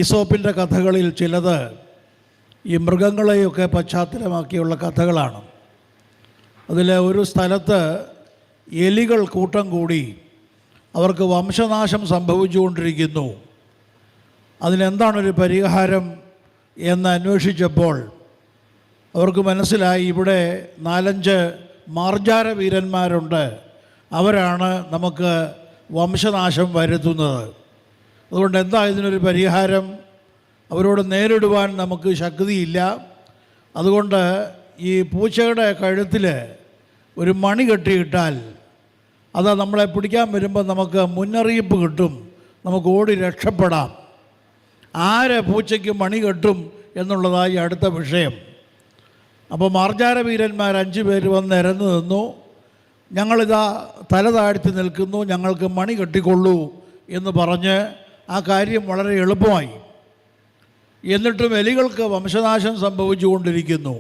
ഈസോപ്പിൻ്റെ കഥകളിൽ ചിലത് ഈ മൃഗങ്ങളെയൊക്കെ പശ്ചാത്തലമാക്കിയുള്ള കഥകളാണ്. അതിൽ ഒരു സ്ഥലത്ത് എലികൾ കൂട്ടം കൂടി അവർക്ക് വംശനാശം സംഭവിച്ചുകൊണ്ടിരിക്കുന്നു. അതിനെന്താണൊരു പരിഹാരം എന്ന് അന്വേഷിച്ചപ്പോൾ അവർക്ക് മനസ്സിലായി, ഇവിടെ 4-5 മാർജാര വീരന്മാരുണ്ട്, അവരാണ് നമുക്ക് വംശനാശം വരുത്തുന്നത്. അതുകൊണ്ട് എന്താ ഇതിനൊരു പരിഹാരം? അവരോട് നേരിടുവാൻ നമുക്ക് ശക്തിയില്ല. അതുകൊണ്ട് ഈ പൂച്ചയുടെ കഴുത്തിൽ ഒരു മണി കെട്ടിയിട്ടാൽ അത് നമ്മളെ പിടിക്കാൻ വരുമ്പോൾ നമുക്ക് മുന്നറിയിപ്പ് കിട്ടും, നമുക്ക് ഓടി രക്ഷപ്പെടാം. ആര് പൂച്ചയ്ക്ക് മണി കെട്ടും എന്നുള്ളതായി അടുത്ത വിഷയം. അപ്പോൾ മാർജാര വീരന്മാർ 5 പേര് വന്ന് നിരന്നു നിന്നു. ഞങ്ങളിതാ തല താഴ്ത്തി നിൽക്കുന്നു, ഞങ്ങൾക്ക് മണി കെട്ടിക്കൊള്ളൂ എന്ന് പറഞ്ഞ് ആ കാര്യം വളരെ എളുപ്പമായി. എന്നിട്ടും എലികൾക്ക് വംശനാശം സംഭവിച്ചുകൊണ്ടിരിക്കുന്നു.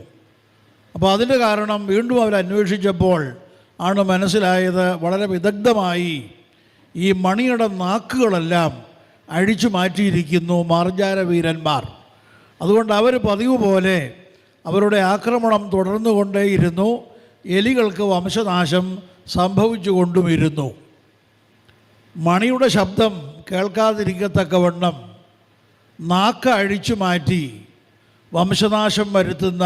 അപ്പോൾ അതിൻ്റെ കാരണം വീണ്ടും അവർ അന്വേഷിച്ചപ്പോൾ ആണ് മനസ്സിലായത്, വളരെ വിദഗ്ധമായി ഈ മണിയുടെ നാക്കുകളെല്ലാം അഴിച്ചു മാറ്റിയിരിക്കുന്നു മാർജാര വീരന്മാർ. അതുകൊണ്ട് അവർ പതിവ് പോലെ അവരുടെ ആക്രമണം തുടർന്നുകൊണ്ടേയിരുന്നു. എലികൾക്ക് വംശനാശം സംഭവിച്ചുകൊണ്ടുമിരുന്നു. മണിയുടെ ശബ്ദം കേൾക്കാതിരിക്കത്തക്കവണ്ണം നാക്ക് അഴിച്ചു മാറ്റി വംശനാശം വരുത്തുന്ന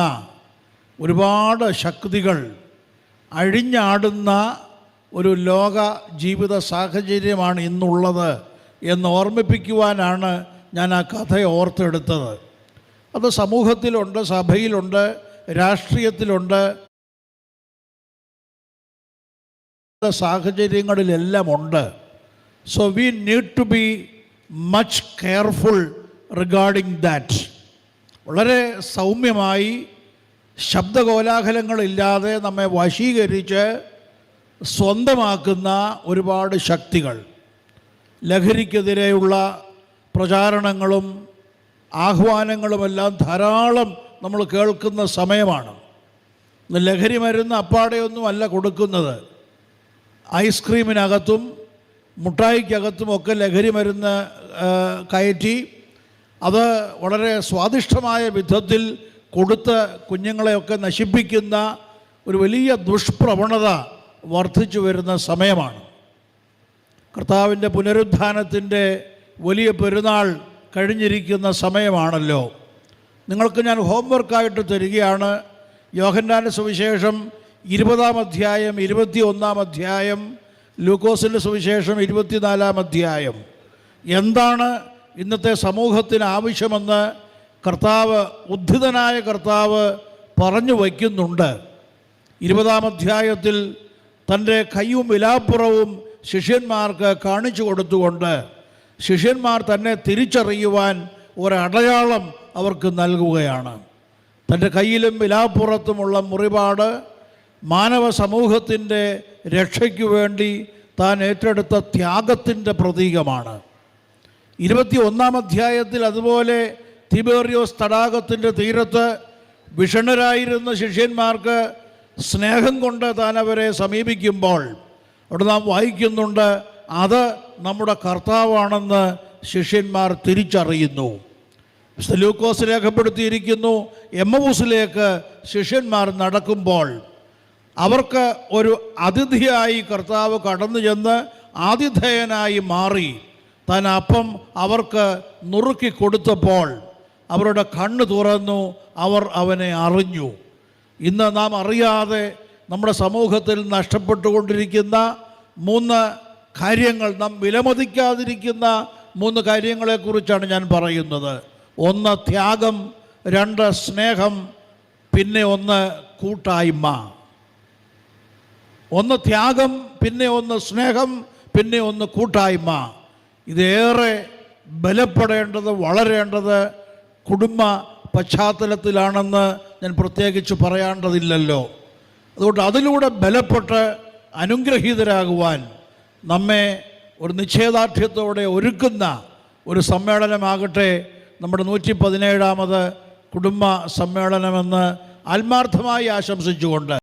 ഒരുപാട് ശക്തികൾ അഴിഞ്ഞാടുന്ന ഒരു ലോക ജീവിത സാഹചര്യമാണ് ഇന്നുള്ളത് എന്ന് ഓർമ്മിപ്പിക്കുവാനാണ് ഞാൻ ആ കഥ ഓർത്തെടുത്തത്. അത് സമൂഹത്തിലുണ്ട്, സഭയിലുണ്ട്, രാഷ്ട്രീയത്തിലുണ്ട്, സാഹചര്യങ്ങളിലെല്ലാം ഉണ്ട്. So we need to be much careful regarding that. വളരെ സൗമ്യമായി ശബ്ദകോലാഹലങ്ങളില്ലാതെ നമ്മെ വശീകരിച്ച് സ്വന്തമാക്കുന്ന ഒരുപാട് ശക്തികൾ, ലഹരിക്കെതിരെയുള്ള പ്രചാരണങ്ങളും ആഹ്വാനങ്ങളുമെല്ലാം ധാരാളം നമ്മൾ കേൾക്കുന്ന സമയമാണ്. ലഹരി മരുന്ന് അപ്പാടെയൊന്നും അല്ല കൊടുക്കുന്നത്. ഐസ്ക്രീമിനകത്തും മുട്ടായിക്കകത്തുമൊക്കെ ലഹരി മരുന്ന് കയറ്റി അത് വളരെ സ്വാദിഷ്ടമായ വിധത്തിൽ കൊടുത്ത് കുഞ്ഞുങ്ങളെയൊക്കെ നശിപ്പിക്കുന്ന ഒരു വലിയ ദുഷ്പ്രവണത വർദ്ധിച്ചു വരുന്ന സമയമാണ്. കർത്താവിൻ്റെ പുനരുത്ഥാനത്തിൻ്റെ വലിയ പെരുന്നാൾ കഴിഞ്ഞിരിക്കുന്ന സമയമാണല്ലോ. നിങ്ങൾക്ക് ഞാൻ ഹോംവർക്കായിട്ട് തരികയാണ്. യോഹന്നാൻ്റെ സുവിശേഷം 20-ാം അധ്യായം, 21-ാം അധ്യായം, ലൂക്കോസിൻ്റെ സുവിശേഷം 24-ാം അധ്യായം. എന്താണ് ഇന്നത്തെ സമൂഹത്തിന് ആവശ്യമെന്ന് കർത്താവ്, ഉദ്ധിതനായ കർത്താവ് പറഞ്ഞു വയ്ക്കുന്നുണ്ട്. 20-ാം അധ്യായത്തിൽ തൻ്റെ കയ്യും വിലാപ്പുറവും ശിഷ്യന്മാർക്ക് കാണിച്ചു കൊടുത്തുകൊണ്ട് ശിഷ്യന്മാർ തന്നെ തിരിച്ചറിയുവാൻ ഒരടയാളം അവർക്ക് നൽകുകയാണ്. തൻ്റെ കയ്യിലും വിലാപ്പുറത്തുമുള്ള മുറിപാട് മാനവ സമൂഹത്തിൻ്റെ രക്ഷയ്ക്കു വേണ്ടി താൻ ഏറ്റെടുത്ത ത്യാഗത്തിൻ്റെ പ്രതീകമാണ്. 21-ാം അധ്യായത്തിൽ അതുപോലെ തിബേറിയോസ് തടാകത്തിൻ്റെ തീരത്ത് വിഷണ്ണരായിരുന്ന ശിഷ്യന്മാർക്ക് സ്നേഹം കൊണ്ട് താൻ അവരെ സമീപിക്കുമ്പോൾ അവിടെ നാം വായിക്കുന്നുണ്ട്, അത് നമ്മുടെ കർത്താവാണെന്ന് ശിഷ്യന്മാർ തിരിച്ചറിയുന്നു. ലൂക്കോസ് രേഖപ്പെടുത്തിയിരിക്കുന്നു, എമ്മൗസിലേക്ക് ശിഷ്യന്മാർ നടക്കുമ്പോൾ അവർക്ക് ഒരു അതിഥിയായി കർത്താവ് കടന്നു ചെന്ന് ആതിഥേയനായി മാറി താൻ അപ്പം അവർക്ക് നുറുക്കി കൊടുത്തപ്പോൾ അവരുടെ കണ്ണ് തുറന്നു, അവർ അവനെ അറിഞ്ഞു. ഇന്ന് നാം അറിയാതെ നമ്മുടെ സമൂഹത്തിൽ നഷ്ടപ്പെട്ടുകൊണ്ടിരിക്കുന്ന 3 കാര്യങ്ങൾ, നാം വിലമതിക്കാതിരിക്കുന്ന 3 കാര്യങ്ങളെക്കുറിച്ചാണ് ഞാൻ പറയുന്നത്. 1 ത്യാഗം, 2 സ്നേഹം, പിന്നെ 1 കൂട്ടായ്മ. 1 ത്യാഗം, പിന്നെ 1 സ്നേഹം, പിന്നെ 1 കൂട്ടായ്മ. ഇതേറെ ബലപ്പെടേണ്ടത്, വളരേണ്ടത് കുടുംബ പശ്ചാത്തലത്തിലാണെന്ന് ഞാൻ പ്രത്യേകിച്ച് പറയേണ്ടതില്ലല്ലോ. അതുകൊണ്ട് അതിലൂടെ ബലപ്പെട്ട് അനുഗ്രഹീതരാകുവാൻ നമ്മെ ഒരു നിശ്ചയദാർഢ്യത്തോടെ ഒരുക്കുന്ന ഒരു സമ്മേളനമാകട്ടെ നമ്മുടെ 117ാമത് കുടുംബ സമ്മേളനമെന്ന് ആത്മാർത്ഥമായി ആശംസിച്ചുകൊണ്ട്